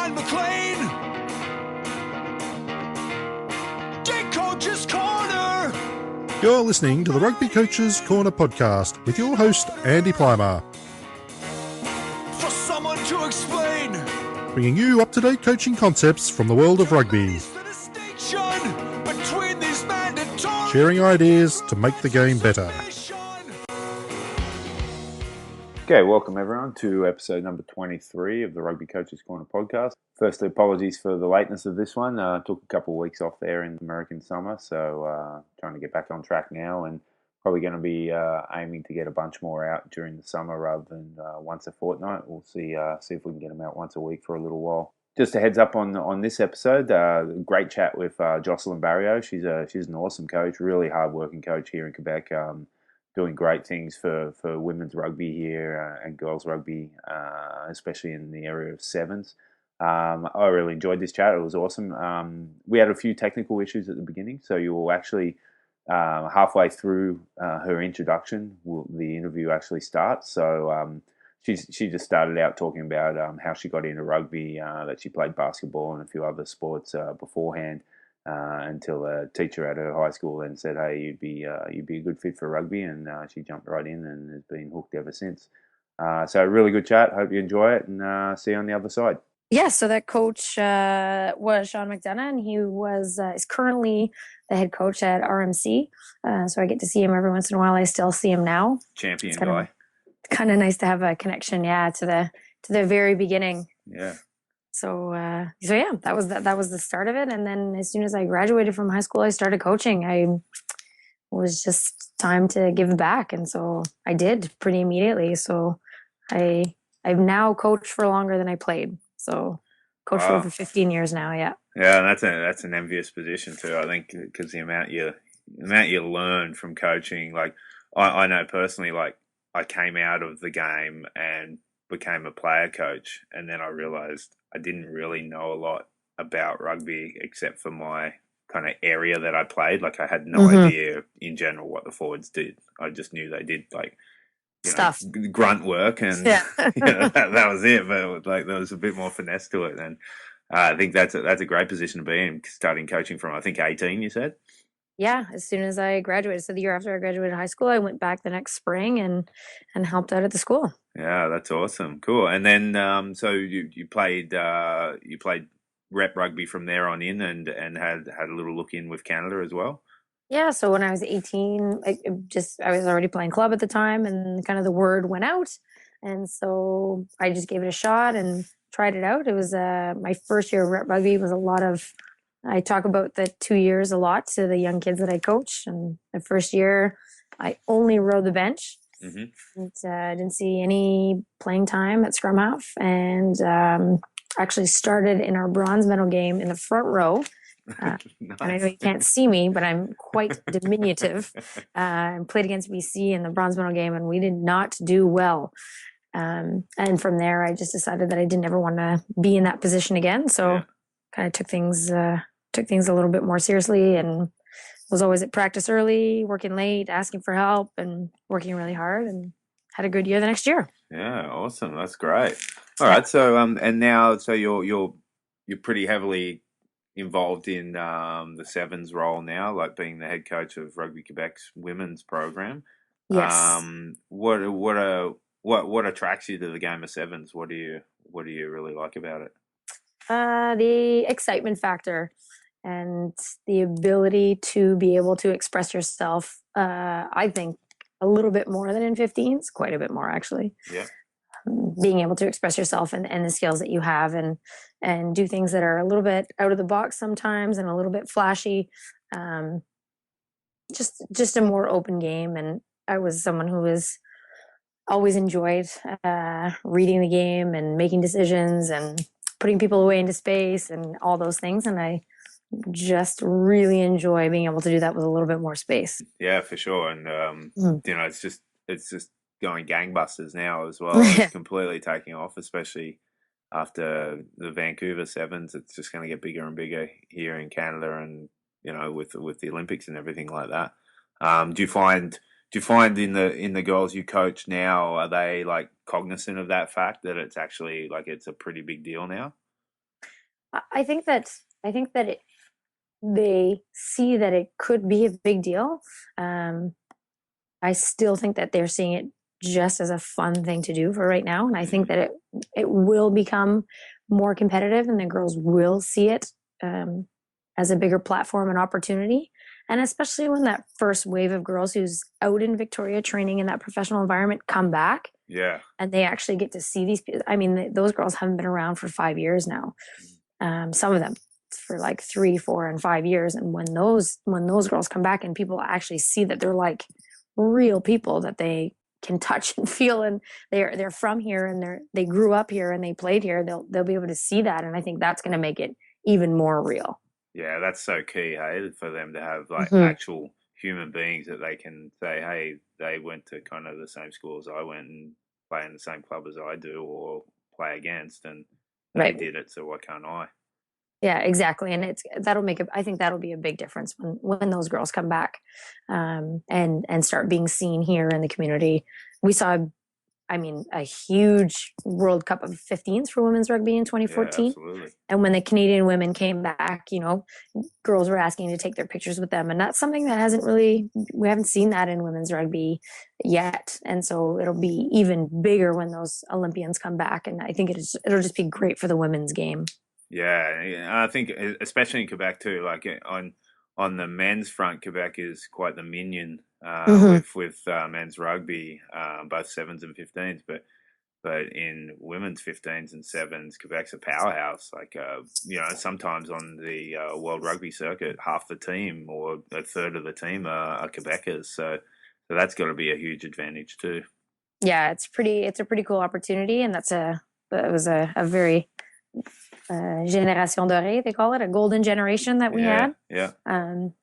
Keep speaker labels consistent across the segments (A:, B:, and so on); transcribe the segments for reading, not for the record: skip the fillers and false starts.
A: and McLean. Dead Coach's Corner.
B: You're listening to the Rugby Coaches Corner podcast with your host, Andy Plymer.
A: For someone to explain.
B: Bringing you up-to-date coaching concepts from the world of rugby. Sharing ideas to make the game better.
C: Okay, welcome everyone to episode number 23 of the Rugby Coaches Corner podcast. Firstly, apologies for the lateness of this one. Took a couple of weeks off there in the American summer, so trying to get back on track now, and probably going to be aiming to get a bunch more out during the summer rather than once a fortnight. We'll see if we can get them out once a week for a little while. Just a heads up on this episode, great chat with Jocelyn Barrieau. She's an awesome coach, really hard-working coach here in Quebec. Doing great things for women's rugby here and girls rugby, especially in the area of 7's. I really enjoyed this chat. It was awesome. We had a few technical issues at the beginning, so you will actually, halfway through her introduction, the interview actually starts. So she just started out talking about how she got into rugby, that she played basketball and a few other sports beforehand. Until a teacher at her high school then said, "Hey, you'd be a good fit for rugby," and she jumped right in and has been hooked ever since. So really good chat. Hope you enjoy it, and see you on the other side.
D: Yeah, so that coach was Sean McDonough, and he is currently the head coach at RMC. So I get to see him every once in a while. I still see him now.
C: Champion guy.
D: Kind of nice to have a connection, to the very beginning.
C: Yeah.
D: So yeah, that was the start of it. And then as soon as I graduated from high school, I started coaching. I was just time to give back. And so I did pretty immediately. So I've now coached for longer than I played. So coached for over 15 years now. Yeah.
C: Yeah. That's an envious position too. I think because the amount you learn from coaching, like I know personally, like I came out of the game and became a player coach, and then I realized I didn't really know a lot about rugby except for my kind of area that I played. Like I had no idea in general what the forwards did. I just knew they did like
D: stuff,
C: grunt work, and that was it. But like there was a bit more finesse to it, and I think that's a great position to be in. Starting coaching from I think 18, you said.
D: Yeah, as soon as I graduated. So the year after I graduated high school, I went back the next spring and helped out at the school.
C: Yeah, that's awesome. Cool. And then so you played rep rugby from there on in and had a little look in with Canada as well.
D: Yeah, so when I was 18, I was already playing club at the time, and kind of the word went out, and so I just gave it a shot and tried it out. It was my first year of rep rugby. Was a lot of, I talk about the 2 years a lot to the young kids that I coach. And the first year, I only rode the bench. I didn't see any playing time at scrum half, and actually started in our bronze medal game in the front row. Nice. And I know you can't see me, but I'm quite diminutive. And played against BC in the bronze medal game, and we did not do well. And from there, I just decided that I didn't ever want to be in that position again. So kind of took things a little bit more seriously, and was always at practice early, working late, asking for help, and working really hard, and had a good year the next year.
C: Yeah, awesome. That's great. All right. So and now so you're pretty heavily involved in the 7's role now, like being the head coach of Rugby Quebec's women's program.
D: Yes.
C: What attracts you to the game of 7's? What do you really like about it?
D: The excitement factor and the ability to be able to express yourself. I think a little bit more than in 15s, quite a bit more actually.
C: Yeah.
D: Being able to express yourself and the skills that you have, and do things that are a little bit out of the box sometimes and a little bit flashy. Just a more open game. And I was someone who was always enjoyed reading the game and making decisions and putting people away into space and all those things. And I just really enjoy being able to do that with a little bit more space.
C: Yeah, for sure. And it's just going gangbusters now as well. It's completely taking off, especially after the Vancouver 7's. It's just going to get bigger and bigger here in Canada, and with the Olympics and everything like that. Do you find in the girls you coach now, are they like cognizant of that fact that it's actually like it's a pretty big deal now?
D: I think that they see that it could be a big deal. Um, I still think that they're seeing it just as a fun thing to do for right now, and I think that it will become more competitive, and the girls will see it um, as a bigger platform and opportunity. And especially when that first wave of girls who's out in Victoria training in that professional environment come back,
C: Yeah.
D: and they actually get to see these. I mean, those girls haven't been around for 5 years now. Some of them for like 3, 4, and 5 years. And when those girls come back and people actually see that they're like real people that they can touch and feel, and they're from here, and they grew up here and they played here, they'll be able to see that, and I think that's going to make it even more real.
C: Yeah, that's so key, hey, for them to have like
D: Hmm.
C: actual human beings that they can say, hey, they went to kind of the same school as I went and play in the same club as I do or play against, and they
D: Right.
C: did it, so why can't I?
D: Yeah, exactly. And I think that'll be a big difference when those girls come back, and start being seen here in the community. We saw, I mean, a huge World Cup of 15s for women's rugby in
C: Yeah,
D: 2014.
C: absolutely.
D: And when the Canadian women came back, girls were asking to take their pictures with them. And that's something that we haven't seen that in women's rugby yet. And so it'll be even bigger when those Olympians come back. And I think it'll just be great for the women's game.
C: Yeah, I think especially in Quebec too. Like on the men's front, Quebec is quite the minion
D: Hmm.
C: with men's rugby, both sevens and 15s. But in women's 15s and sevens, Quebec's a powerhouse. Like sometimes on the World Rugby circuit, half the team or a third of the team are Quebecers. So that's got to be a huge advantage too.
D: Yeah, it's a pretty cool opportunity. And that was a very génération dorée, they call it, a golden generation that we
C: Yeah,
D: had.
C: yeah.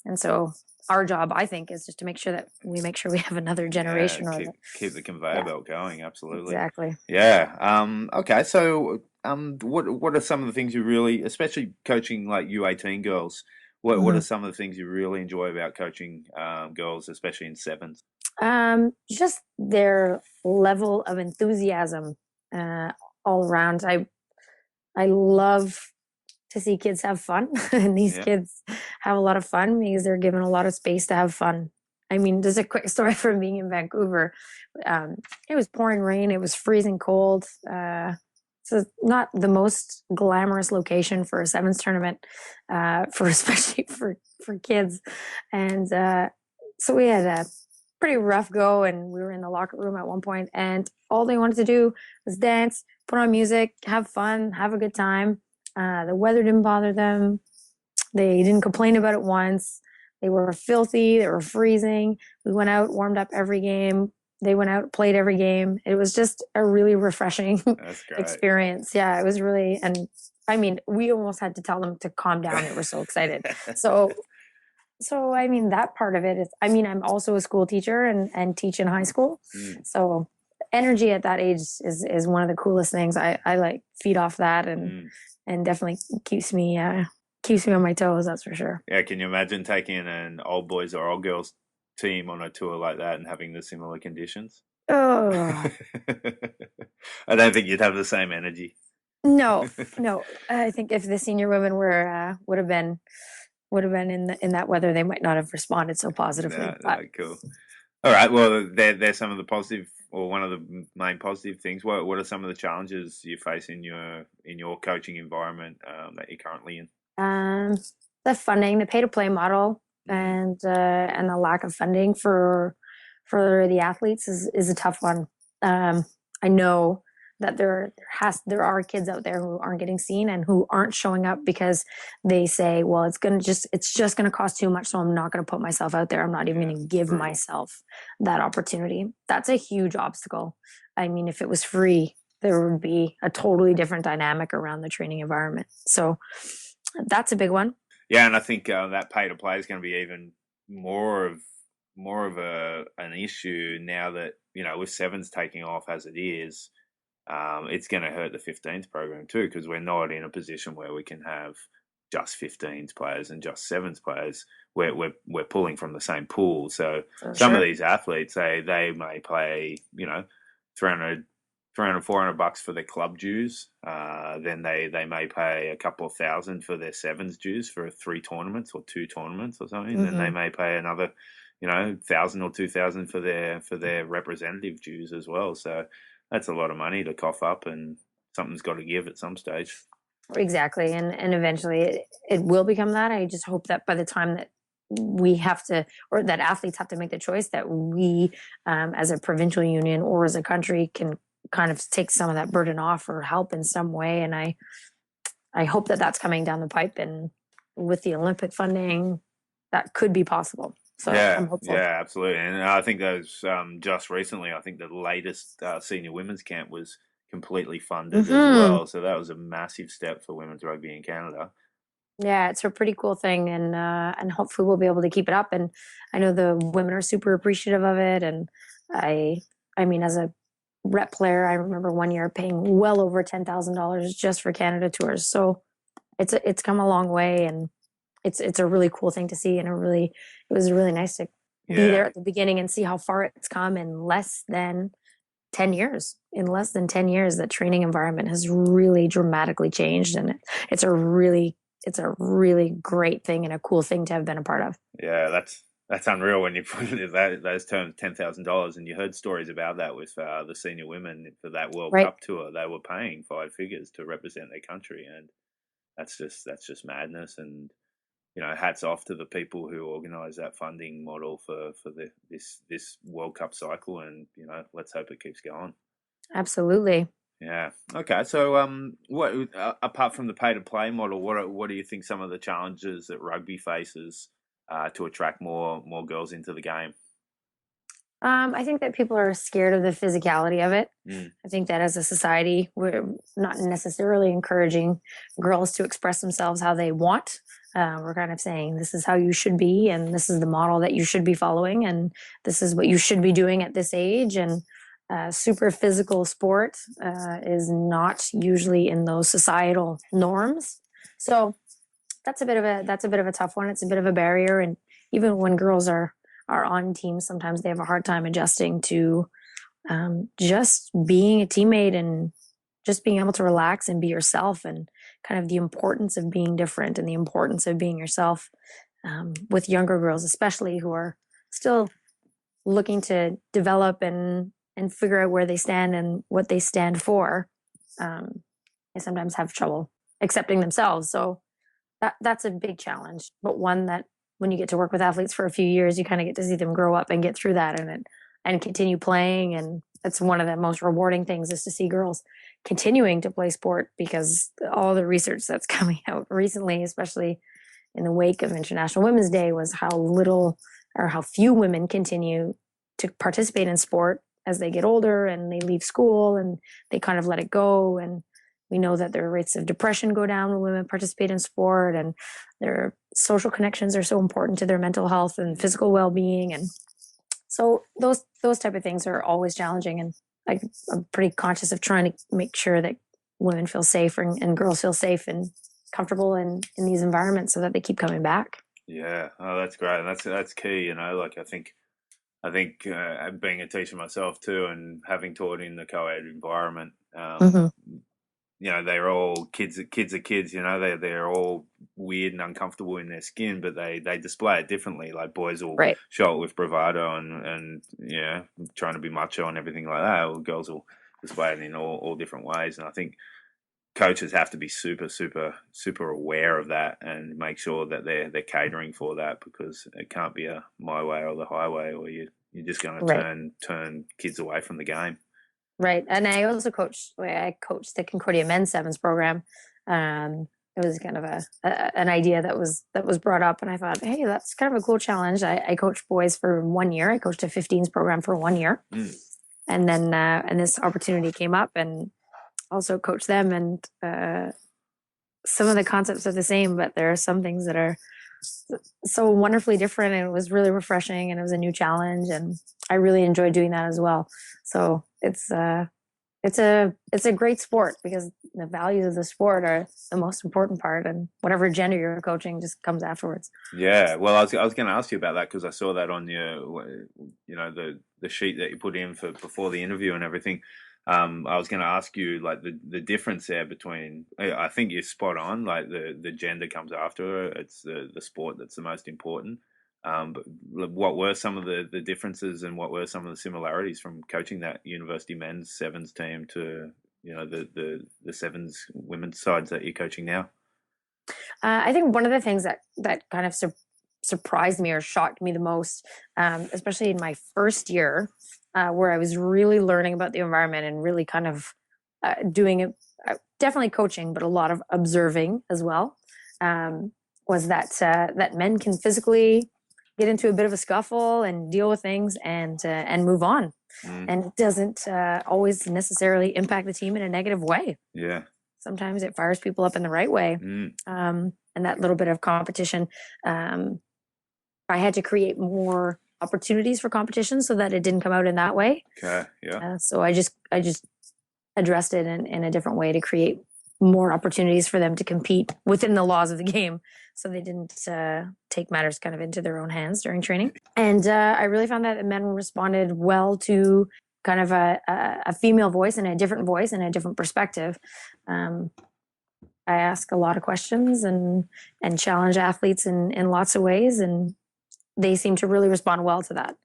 D: And so our job, I think, is just to make sure we have another
C: Yeah,
D: generation.
C: keep the conveyor
D: Yeah,
C: belt going. Absolutely.
D: exactly.
C: Yeah. Okay. So, what are some of the things you really, especially coaching like U18 girls? What are
D: Mhm.
C: some of the things you really enjoy about coaching girls, especially in sevens?
D: Just their level of enthusiasm uh, all around. I love to see kids have fun, and these
C: Yeah.
D: kids have a lot of fun because they're given a lot of space to have fun. I mean, just a quick story from being in Vancouver. Um, it was pouring rain. It was freezing cold. So not the most glamorous location for a sevens tournament, for especially for kids, and so we had a pretty rough go, and we were in the locker room at one point, and all they wanted to do was dance, put on music, have fun, have a good time. The weather didn't bother them. They didn't complain about it once. They were filthy. They were freezing. We went out, warmed up every game. They went out, played every game. It was just a really refreshing
C: That's great.
D: experience. Yeah, it was really, and I mean, we almost had to tell them to calm down. They were so excited. So, so I mean, that part of it is, I mean, I'm also a school teacher and teach in high school.
C: Mm,
D: So energy at that age is one of the coolest things. I like feed off that,
C: mm.
D: and definitely keeps me on my toes. That's for sure.
C: Yeah. Can you imagine taking an old boys or old girls team on a tour like that and having the similar conditions?
D: Oh
C: I don't think you'd have the same energy.
D: no, no. I think if the senior women were would have been in that weather, they might not have responded so positively.
C: No,
D: But
C: no, cool. All right. Well, they're some of the positive, or one of the main positive things. What are some of the challenges you face in your coaching environment that you're currently in?
D: um, the funding, the pay to play model,
C: Mm,
D: and the lack of funding for the athletes is a tough one. I know that there are kids out there who aren't getting seen and who aren't showing up because they say, well, it's just gonna cost too much, so I'm not gonna put myself out there. I'm not even
C: yeah,
D: gonna give
C: brutal.
D: myself that opportunity. That's a huge obstacle. I mean, if it was free, there would be a totally different dynamic around the training environment. So that's a big one.
C: Yeah, and I think that pay to play is going to be even more of a an issue now that with sevens taking off as it is. It's going to hurt the 15s program too because we're not in a position where we can have just 15s players and just sevens players. We're pulling from the same pool. So
D: For
C: some of
D: sure.
C: these athletes, they may play 300 $300-400 for their club dues. Then they may pay a couple of thousand for their 7's dues for 3 tournaments or 2 tournaments or something.
D: Mm-hmm.
C: Then they may pay another, 1,000 or 2,000 for their representative dues as well. So that's a lot of money to cough up, and something's got to give at some stage.
D: Exactly. And eventually it will become that. I just hope that by the time that we have to, or that athletes have to make the choice, that we, as a provincial union or as a country, can kind of take some of that burden off or help in some way. And I hope that that's coming down the pipe, and with the Olympic funding, that could be possible. So I'm hopeful.
C: Yeah, absolutely. And I think those just recently, I think the latest senior women's camp was completely funded as well. So that was a massive step for women's rugby in Canada.
D: Yeah, it's a pretty cool thing, and hopefully we'll be able to keep it up. And I know the women are super appreciative of it. And I mean, as a rep player, I remember one year paying well over $10,000 just for Canada tours. So it's come a long way, and it's a really cool thing to see, and it was really nice to be there at the beginning and see how far it's come in less than 10 years. In less than 10 years, the training environment has really dramatically changed, and it's a really great thing and a cool thing to have been a part of.
C: Yeah, that's unreal when you put it those terms, $10,000, and you heard stories about that with the senior women for that World Cup tour. They were paying 5 figures to represent their country, and that's just madness. And hats off to the people who organise that funding model for this World Cup cycle, and let's hope it keeps going.
D: Absolutely.
C: Yeah. Okay. So, what apart from the pay to play model, what do you think some of the challenges that rugby faces to attract more girls into the game?
D: I think that people are scared of the physicality of it. I think that as a society, we're not necessarily encouraging girls to express themselves how they want. We're kind of saying this is how you should be, and this is the model that you should be following, and this is what you should be doing at this age. And super physical sport is not usually in those societal norms. So that's a bit of a tough one. It's a bit of a barrier, and even when girls are on teams, sometimes they have a hard time adjusting to just being a teammate and just being able to relax and be yourself, and kind of the importance of being different and the importance of being yourself with younger girls, especially, who are still looking to develop and figure out where they stand and what they stand for. They sometimes have trouble accepting themselves. So that's a big challenge, but one that when you get to work with athletes for a few years, you kind of get to see them grow up and get through that and continue playing. And that's one of the most rewarding things, is to see girls continuing to play sport, because all the research that's coming out recently, especially in the wake of International Women's Day, was how little or how few women continue to participate in sport as they get older and they leave school and they kind of let it go. And we know that their rates of depression go down when women participate in sport, and their social connections are so important to their mental health and physical well-being. And so those type of things are always challenging. And I'm pretty conscious of trying to make sure that women feel safe and girls feel safe and comfortable in these environments, so that they keep coming back.
C: Yeah, oh, that's great, and that's key. Like I think being a teacher myself too, and having taught in the co-ed environment, they're all kids. Kids are kids. They're all weird and uncomfortable in their skin, but they display it differently. Like boys will show it with bravado and trying to be macho and everything like that. Or girls will display it in all different ways. And I think coaches have to be super, super, super aware of that and make sure that they're catering for that, because it can't be a my way or the highway, or you're just going to turn kids away from the game.
D: Right. And I also coached the Concordia men's 7's program. It was kind of an idea that was brought up, and I thought, hey, that's kind of a cool challenge. I coached boys for 1 year. I coached a 15's program for 1 year. And then and this opportunity came up, and also coached them. And some of the concepts are the same, but there are some things that are so wonderfully different, and it was really refreshing, and it was a new challenge, and I really enjoyed doing that as well. So it's a great sport, because the values of the sport are the most important part, and whatever gender you're coaching just comes afterwards.
C: Yeah, well, I was going to ask you about that, because I saw that on your, the sheet that you put in for before the interview and everything. I was going to ask you like the difference there between. I think you're spot on. Like the gender comes after. It's the sport that's the most important. But what were some of the differences, and what were some of the similarities from coaching that university men's sevens team to the sevens women's sides that you're coaching now?
D: I think one of the things that kind of surprised me or shocked me the most, especially in my first year, where I was really learning about the environment and really kind of doing it, definitely coaching, but a lot of observing as well, was that men can physically get into a bit of a scuffle and deal with things and move on, and it doesn't always necessarily impact the team in a negative way.
C: Yeah.
D: Sometimes it fires people up in the right way. And that little bit of competition, I had to create more opportunities for competition so that it didn't come out in that way.
C: Okay. Yeah.
D: So I just addressed it in a different way to create more opportunities for them to compete within the laws of the game, so they didn't take matters kind of into their own hands during training. And I really found that the men responded well to kind of a female voice and a different voice and a different perspective. I ask a lot of questions and challenge athletes in lots of ways, and they seem to really respond well to that,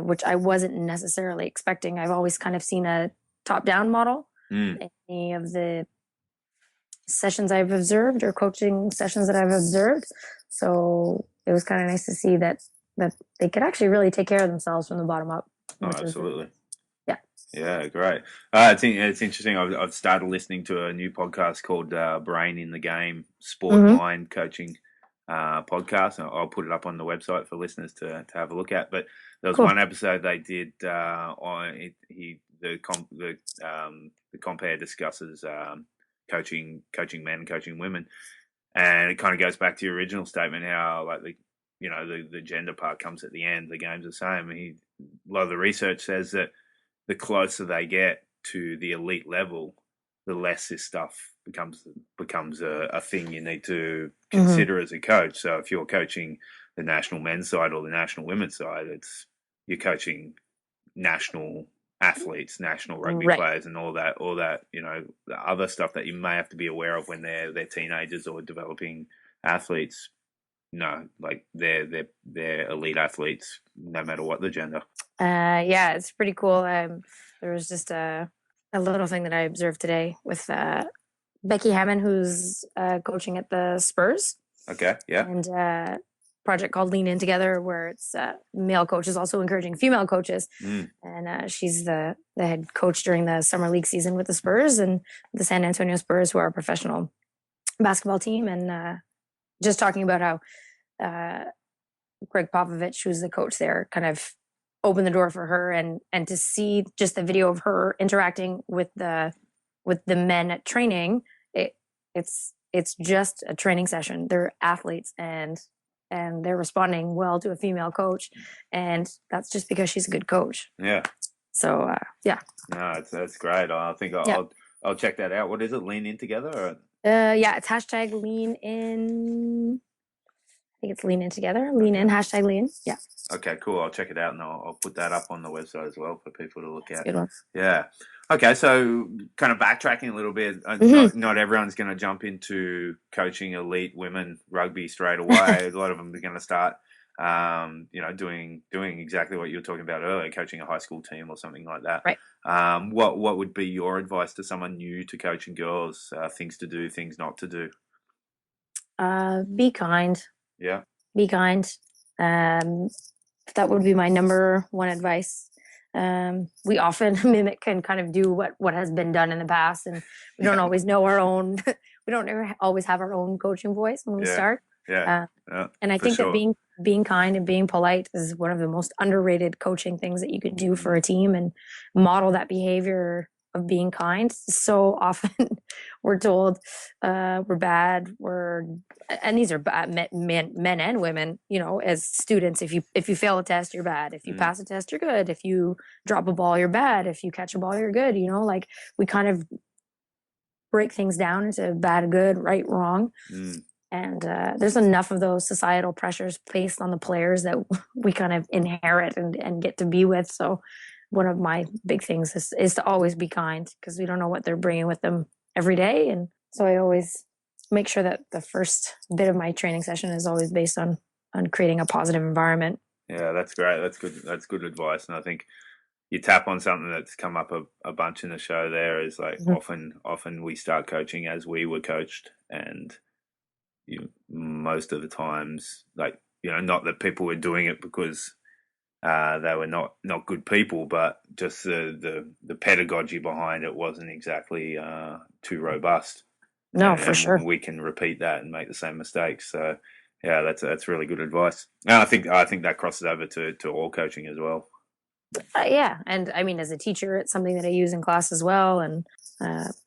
D: which I wasn't necessarily expecting. I've always kind of seen a top-down model in any of the sessions I've observed or coaching sessions that I've observed. So it was kind of nice to see that they could actually really take care of themselves from the bottom up.
C: Oh, absolutely.
D: Yeah.
C: Yeah, great. I think it's interesting. I've started listening to a new podcast called Brain in the Game, Sport Mind Coaching podcast. I'll put it up on the website for listeners to have a look at. But there was one episode they did on it. The compare discusses coaching men, coaching women, and it kind of goes back to your original statement how like the gender part comes at the end. The game's the same. A lot of the research says that the closer they get to the elite level, the less this stuff becomes a thing you need to consider as a coach. So if you're coaching the national men's side or the national women's side, you're coaching national athletes, national rugby players, and all that, the other stuff that you may have to be aware of when they're teenagers or developing athletes. No, like they're elite athletes, no matter what the gender.
D: Yeah, it's pretty cool. There was just a little thing that I observed today with Becky Hammond, who's coaching at the Spurs.
C: Okay, yeah.
D: And a project called Lean In Together, where it's male coaches also encouraging female coaches. And she's the head coach during the summer league season with the Spurs and the San Antonio Spurs, who are a professional basketball team. And just talking about how Greg Popovich, who's the coach there, kind of opened the door for her, and to see just the video of her interacting with the men at training, it's just a training session. They're athletes and they're responding well to a female coach, and that's just because she's a good coach.
C: Yeah.
D: So yeah.
C: No, that's great. I think I'll check that out. What is it? Lean In Together? Or?
D: Yeah, it's hashtag Lean In. I think it's Lean In Together. Lean In, hashtag Lean. Yeah.
C: Okay, cool. I'll check it out, and I'll put that up on the website as well for people to look at.
D: Good one.
C: Yeah. Okay, so kind of backtracking a little bit. Not everyone's going to jump into coaching elite women rugby straight away. A lot of them are going to start, doing exactly what you were talking about earlier, coaching a high school team or something like that.
D: Right.
C: What would be your advice to someone new to coaching girls? Things to do, things not to do.
D: Be kind.
C: Yeah.
D: Be kind. That would be my number one advice. We often mimic and kind of do what has been done in the past, and we don't always know our own. We don't ever always have our own coaching voice when we start.
C: Yeah.
D: And I think that being kind and being polite is one of the most underrated coaching things that you could do for a team, and model that behavior of being kind. So often we're told we're bad, and these are bad men and women, as students. If you fail a test, you're bad. If you pass a test, you're good. If you drop a ball, you're bad. If you catch a ball, you're good. Like we kind of break things down into bad, good, right, wrong. And there's enough of those societal pressures placed on the players that we kind of inherit and get to be with. So one of my big things is to always be kind, because we don't know what they're bringing with them every day. And so I always make sure that the first bit of my training session is always based on creating a positive environment.
C: Yeah, that's great. That's good. That's good advice. And I think you tap on something that's come up a bunch in the show. There is like often we start coaching as we were coached, and most of the times, like, not that people were doing it because they were not good people, but just the pedagogy behind it wasn't exactly too robust.
D: No, for sure.
C: We can repeat that and make the same mistakes. So yeah, that's really good advice. And I think that crosses over to all coaching as well.
D: Yeah, and I mean, as a teacher, it's something that I use in class as well, and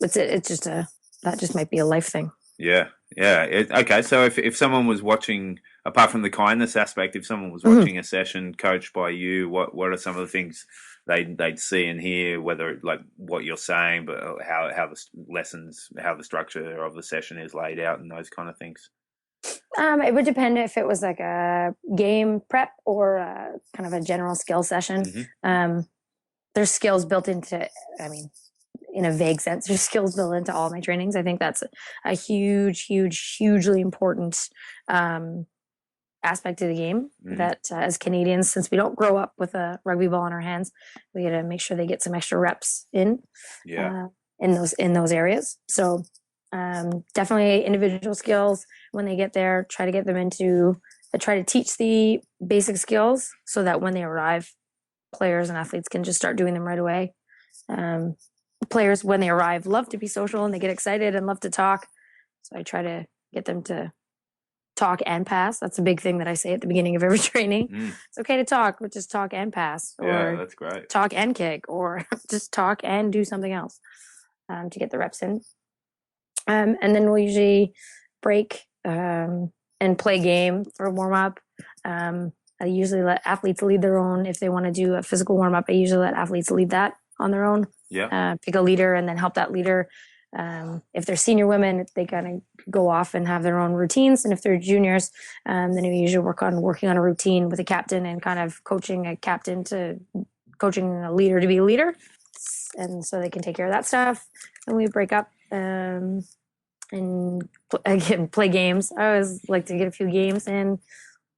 D: it's just that just might be a life thing.
C: Yeah. Okay, so if someone was watching, apart from the kindness aspect, if someone was watching a session coached by you, what are some of the things they'd see and hear, whether like what you're saying, but how the lessons, how the structure of the session is laid out, and those kind of things?
D: It would depend if it was like a game prep or kind of a general skill session. There's skills built into, I mean, in a vague sense, there's skills built into all my trainings. I think that's a hugely important aspect of the game that as Canadians, since we don't grow up with a rugby ball in our hands, we got to make sure they get some extra reps in those areas. So definitely individual skills when they get there, try to teach the basic skills so that when they arrive, players and athletes can just start doing them right away. Players, when they arrive, love to be social and they get excited and love to talk. So I try to get them to talk and pass. That's a big thing that I say at the beginning of every training. It's okay to talk, but just talk and pass. Or
C: that's great.
D: Talk and kick, or just talk and do something else to get the reps in. And then we'll usually break and play game for warm up. I usually let athletes lead their own. If they want to do a physical warm up, I usually let athletes lead that on their own. Pick a leader and then help that leader. If they're senior women, they kind of go off and have their own routines. And if they're juniors, then we usually working on a routine with a captain and kind of coaching a leader to be a leader. And so they can take care of that stuff. And we break up and again, play games. I always like to get a few games in,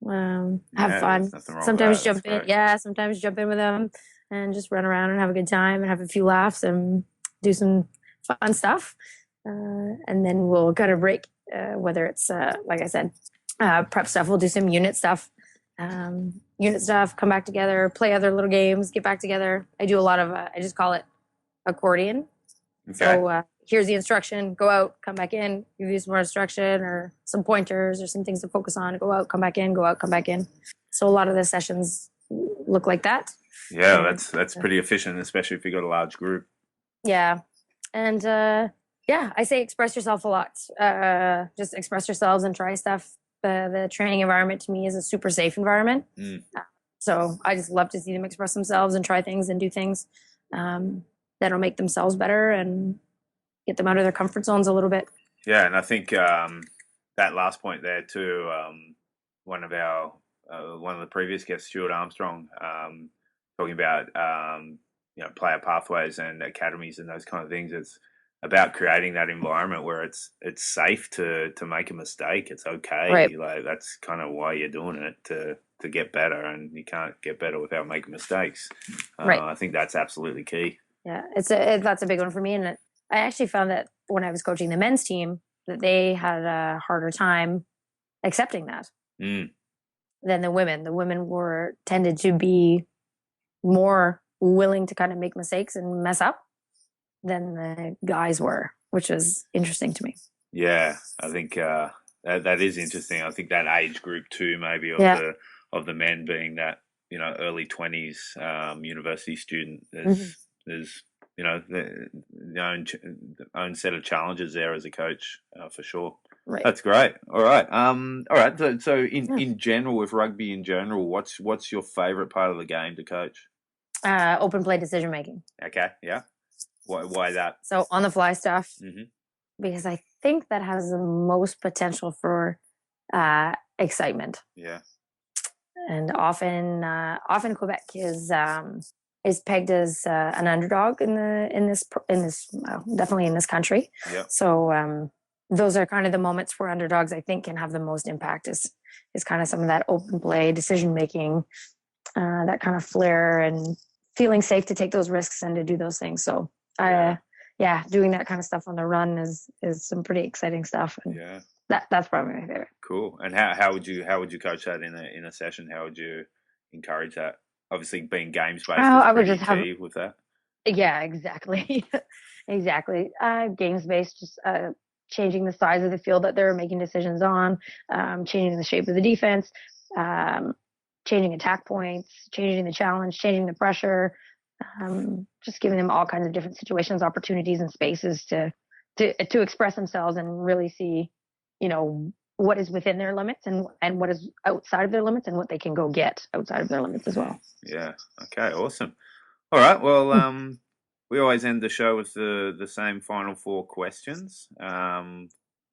D: have fun. Sometimes jump in. Yeah, sometimes jump in with them and just run around and have a good time and have a few laughs and do some fun stuff. And then we'll kind of break, whether it's, like I said, prep stuff. We'll do some unit stuff, come back together, play other little games, get back together. I do a lot of, I just call it accordion. Okay. So here's the instruction, go out, come back in, give you some more instruction or some pointers or some things to focus on, go out, come back in, go out, come back in. So a lot of the sessions look like that.
C: Yeah, that's pretty efficient, especially if you've got a large group.
D: Yeah. And I say express yourself a lot. Just express yourselves and try stuff. The training environment to me is a super safe environment. So I just love to see them express themselves and try things and do things that'll make themselves better and get them out of their comfort zones a little bit. Yeah,
C: and I think that last point there too, one of the previous guests, Stuart Armstrong, talking about player pathways and academies and those kind of things. It's about creating that environment where it's safe to make a mistake. It's okay.
D: Right.
C: Like that's kind of why you're doing it, to get better, and you can't get better without making mistakes.
D: Right.
C: I think that's absolutely key.
D: Yeah, that's a big one for me. And I actually found that when I was coaching the men's team, that they had a harder time accepting that than the women. The women tended to be more willing to kind of make mistakes and mess up than the guys were, which was interesting to me.
C: Yeah, I think that is interesting. I think that age group too, maybe of the men being that early 20s university student. There's the own set of challenges there as a coach for sure.
D: Right.
C: That's great. All right. So in general, with rugby in general, what's your favorite part of the game to coach?
D: Open play decision making.
C: Okay. Yeah. Why that?
D: So on the fly stuff, because I think that has the most potential for excitement.
C: Yeah.
D: And often Quebec is is pegged as an underdog definitely in this country.
C: Yeah.
D: So those are kind of the moments where underdogs, I think, can have the most impact. Is kind of some of that open play, decision making, that kind of flair, and feeling safe to take those risks and to do those things. So doing that kind of stuff on the run is some pretty exciting stuff. And that's probably my favorite.
C: Cool. And how would you coach that in a session? How would you encourage that? Obviously, being games based is pretty key with that.
D: Yeah, exactly, exactly. Games based, just changing the size of the field that they're making decisions on, changing the shape of the defense, changing attack points, changing the challenge, changing the pressure, just giving them all kinds of different situations, opportunities, and spaces to express themselves and really see, what is within their limits and what is outside of their limits and what they can go get outside of their limits as well.
C: Yeah. Okay. Awesome. All right. Well, we always end the show with the same final 4 questions.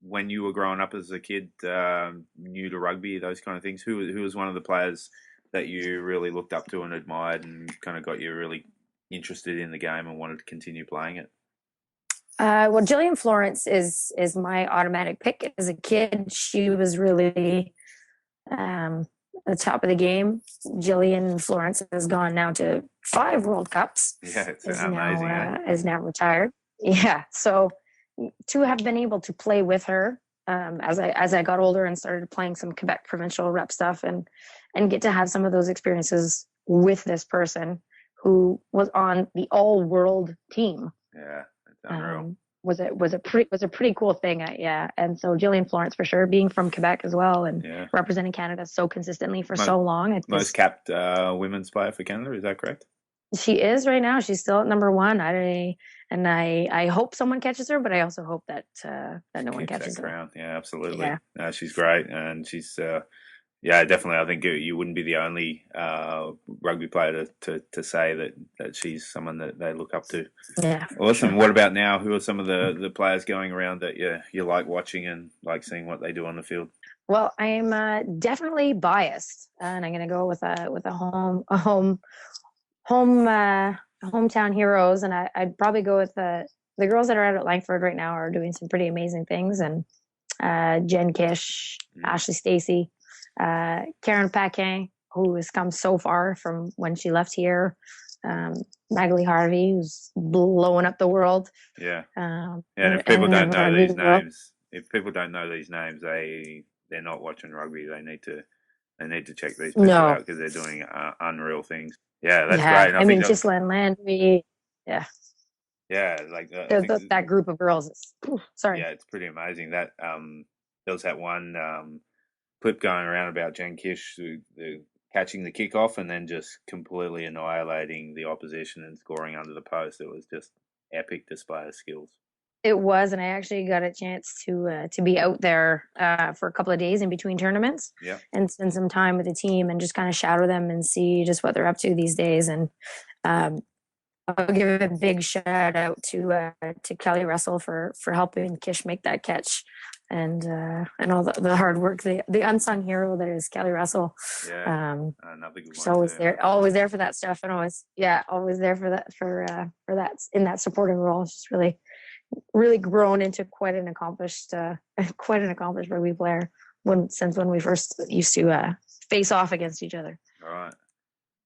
C: When you were growing up as a kid, new to rugby, those kind of things, who was one of the players that you really looked up to and admired and kind of got you really interested in the game and wanted to continue playing it?
D: Well, Jillian Florence is my automatic pick. As a kid, she was really the top of the game. Jillian Florence has gone now to 5 World Cups.
C: Yeah, it's amazing.
D: Is now retired. Yeah, so to have been able to play with her as I got older and started playing some Quebec provincial rep stuff and get to have some of those experiences with this person who was on the all world team.
C: Yeah. Unreal.
D: Was a pretty cool thing. And so Jillian Florence for sure, being from Quebec as well and representing Canada so consistently for so long.
C: Most capped women's player for Canada, is that correct?
D: She is right now. She's still at number 1. I hope someone catches her, but I also hope that no one catches her.
C: Crown. Yeah, absolutely. Yeah. No, she's great, and she's definitely. I think you wouldn't be the only rugby player to say that she's someone that they look up to.
D: Yeah.
C: Awesome. Sure. What about now? Who are some of the players going around that you like watching and like seeing what they do on the field?
D: Well, I'm definitely biased, and I'm going to go with a hometown heroes, and I'd probably go with the girls that are out at Langford right now are doing some pretty amazing things, and Jen Kish, Ashley Stacey, Karen Paquin, who has come so far from when she left here, Magali Harvey, who's blowing up the world.
C: Yeah. And if people don't know these names, they're not watching rugby. They need to check these people out because they're doing unreal things. Yeah, that's great.
D: I mean, Jocelyn Landry. Yeah.
C: Yeah, like
D: that group of girls. Sorry.
C: Yeah, it's pretty amazing. That there was that one clip going around about Jen Kish catching the kickoff and then just completely annihilating the opposition and scoring under the post. It was just epic display of skills.
D: It was, and I actually got a chance to be out there for a couple of days in between tournaments, and spend some time with the team and just kind of shadow them and see just what they're up to these days. And I'll give a big shout out to Kelly Russell for helping Kish make that catch, and all the hard work, the unsung hero that is Kelly Russell.
C: Another good
D: one. Always there for that stuff, and always there for that in that supporting role. It's just really grown into quite an accomplished rugby player since when we first used to face off against each other.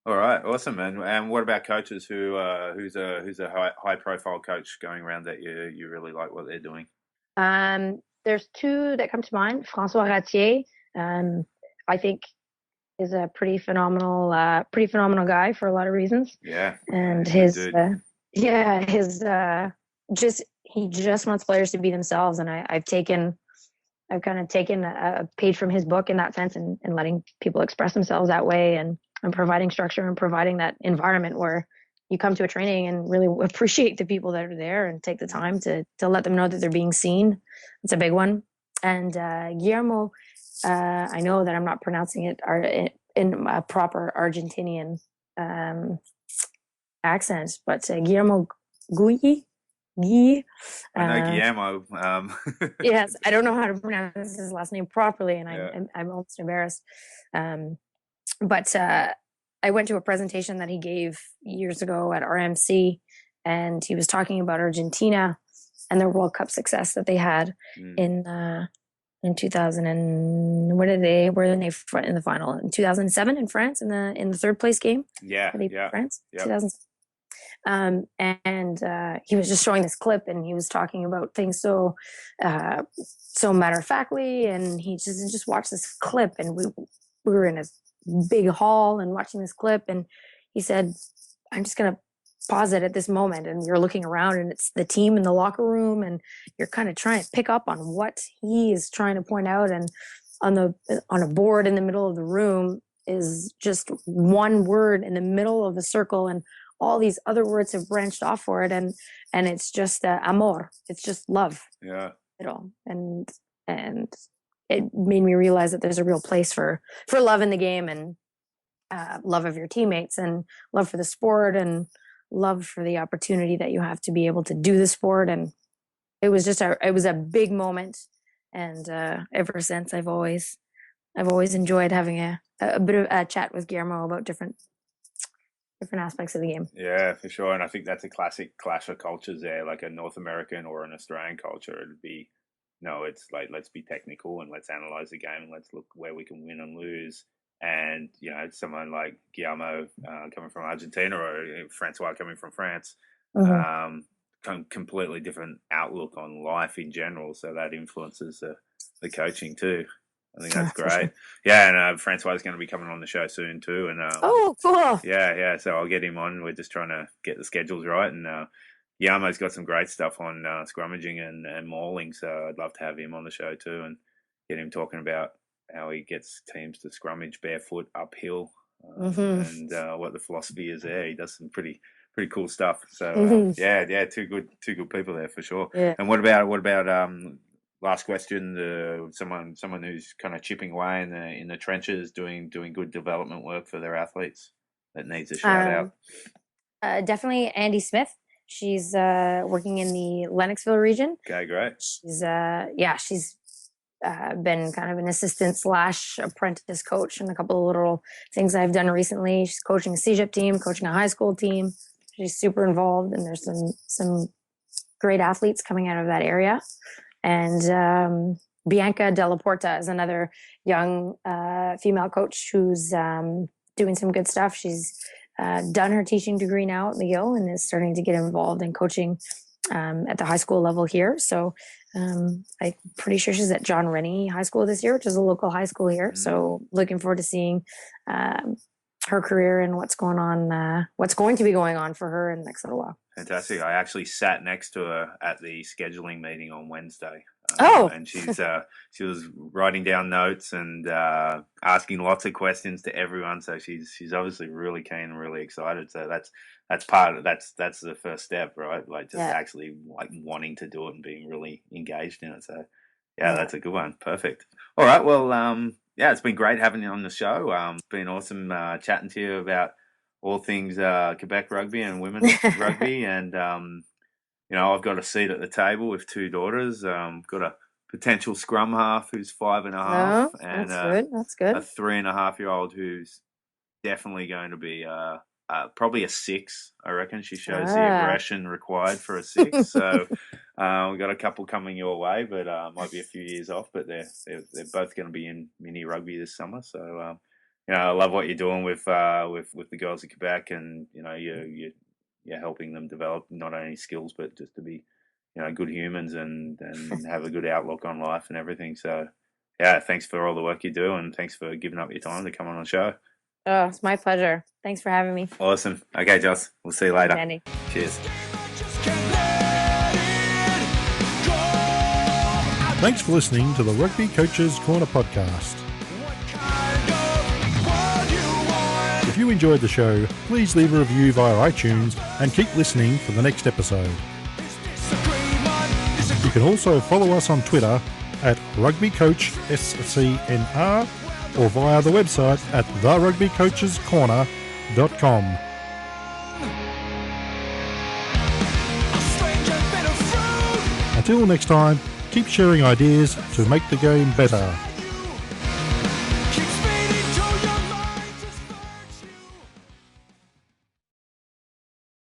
C: All right, awesome. And what about coaches? Who's a high profile coach going around that you really like what they're doing?
D: There's 2 that come to mind. François Ratier, I think, is a pretty phenomenal guy for a lot of reasons.
C: Yeah,
D: and he just wants players to be themselves, and I've kind of taken a page from his book in that sense, and letting people express themselves that way, and providing structure and providing that environment where you come to a training and really appreciate the people that are there and take the time to let them know that they're being seen. It's a big one. And Guillermo, I know that I'm not pronouncing it in a proper Argentinian accent, but Guillermo Guy.
C: I know Guillermo.
D: Yes, I don't know how to pronounce his last name properly, and I'm almost embarrassed. But I went to a presentation that he gave years ago at RMC, and he was talking about Argentina and their World Cup success that they had in 2000 and where were they in the final in 2007 in France in the third place game. France 2007. And he was just showing this clip, and he was talking about things so matter of factly, and he just watched this clip, and we were in a big hall and watching this clip, and he said, I'm just gonna pause it at this moment, and you're looking around, and it's the team in the locker room, and you're kind of trying to pick up on what he is trying to point out, and on a board in the middle of the room is just one word in the middle of the circle, and all these other words have branched off for it, and it's just amor. It's just love.
C: Yeah.
D: And it made me realize that there's a real place for love in the game, and love of your teammates, and love for the sport, and love for the opportunity that you have to be able to do the sport. And it was a big moment. And ever since, I've always enjoyed having a bit of a chat with Guillermo about different aspects of the game.
C: Yeah, for sure. And I think that's a classic clash of cultures there, like a North American or an Australian culture. It'd be, it's like, let's be technical and let's analyze the game and let's look where we can win and lose. And, someone like Guillermo coming from Argentina, or Francois coming from France, completely different outlook on life in general. So that influences the coaching too. I think that's great. Sure. Yeah, and Francois is going to be coming on the show soon too. And
D: cool.
C: Yeah. So I'll get him on. We're just trying to get the schedules right. And Yarmo's got some great stuff on scrummaging and mauling. So I'd love to have him on the show too, and get him talking about how he gets teams to scrummage barefoot uphill, and what the philosophy is there. He does some pretty cool stuff. So two good people there for sure.
D: Yeah.
C: And what about last question, someone who's kind of chipping away in the trenches, doing good development work for their athletes that needs a shout
D: out? Definitely Andy Smith. She's working in the Lennoxville region.
C: Okay, great.
D: She's been kind of an assistant / apprentice coach in a couple of little things I've done recently. She's coaching a CJIP team, coaching a high school team. She's super involved, and there's some great athletes coming out of that area. And Bianca Della Porta is another young female coach who's doing some good stuff. She's done her teaching degree now at McGill and is starting to get involved in coaching at the high school level here. So I'm pretty sure she's at John Rennie High School this year, which is a local high school here. So looking forward to seeing her career and what's going to be going on for her in the next little while.
C: Fantastic. I actually sat next to her at the scheduling meeting on Wednesday. And she was writing down notes and asking lots of questions to everyone. So she's obviously really keen and really excited. So that's the first step, right? Like just actually like wanting to do it and being really engaged in it. So that's a good one. Perfect. All right. Well, it's been great having you on the show. It's been awesome chatting to you about all things Quebec rugby and women's rugby. And, I've got a seat at the table with two daughters. Got a potential scrum half who's 5.5. And
D: that's good.
C: A 3.5-year-old who's definitely going to be probably a 6. I reckon she shows the aggression required for a 6. So we've got a couple coming your way, but might be a few years off. But they're both going to be in mini rugby this summer. So I love what you're doing with the girls of Quebec, and you're helping them develop not only skills but just to be good humans and have a good outlook on life and everything. So thanks for all the work you do, and thanks for giving up your time to come on the show.
D: Oh, it's my pleasure. Thanks for having me.
C: Awesome. Okay, Joss, we'll see you later.
D: Andy.
C: Cheers.
B: Thanks for listening to the Rugby Coaches Corner podcast. If you enjoyed the show, please leave a review via iTunes and keep listening for the next episode. You can also follow us on Twitter at RugbyCoachSCNR or via the website at therugbycoachescorner.com. Until next time, keep sharing ideas to make the game better.